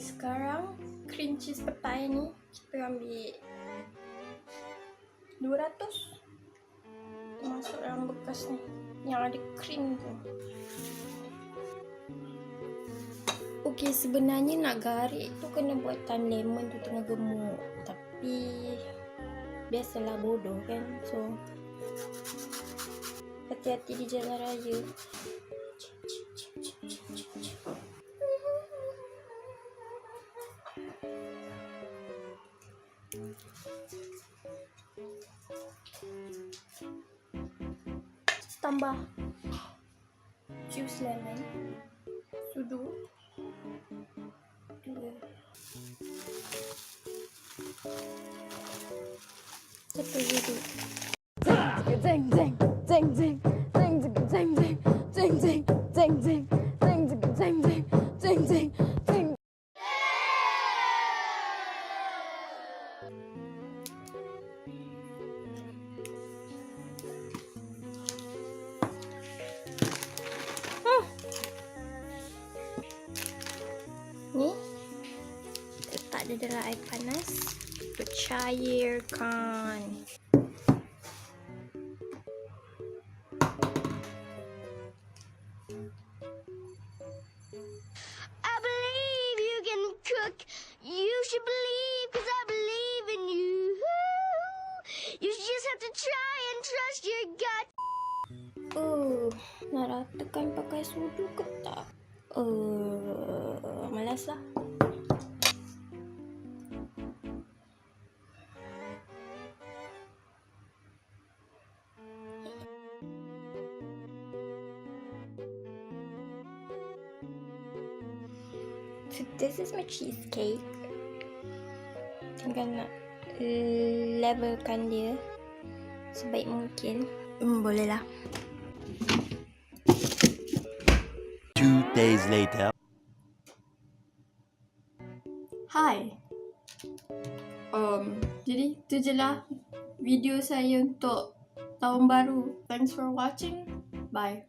Sekarang cream cheese petai ni kita ambil 200. Masuk dalam bekas ni yang ada krim tu. Okey, sebenarnya nak garik tu kena buat time lemon tu tengah gemuk. Tapi biasalah bodoh kan. So hati-hati di jalan raya. Tambah juice lemon, sudu, satu sudu. Zing zing zing zing zing zing zing zing zing zing zing zing zing zing zing zing zing. Ni letak dia dalam air panas, kita cairkan. I believe you can cook. You should believe, 'cause I believe in you. You just have to try and trust your gut. Nak ratakan pakai sudu ke tak? Malas lah. So this is my cheesecake. Tinggal nak levelkan dia sebaik mungkin. Boleh lah. 2 days later. Hai. Jadi tu je lah video saya untuk tahun baru. Thanks for watching. Bye.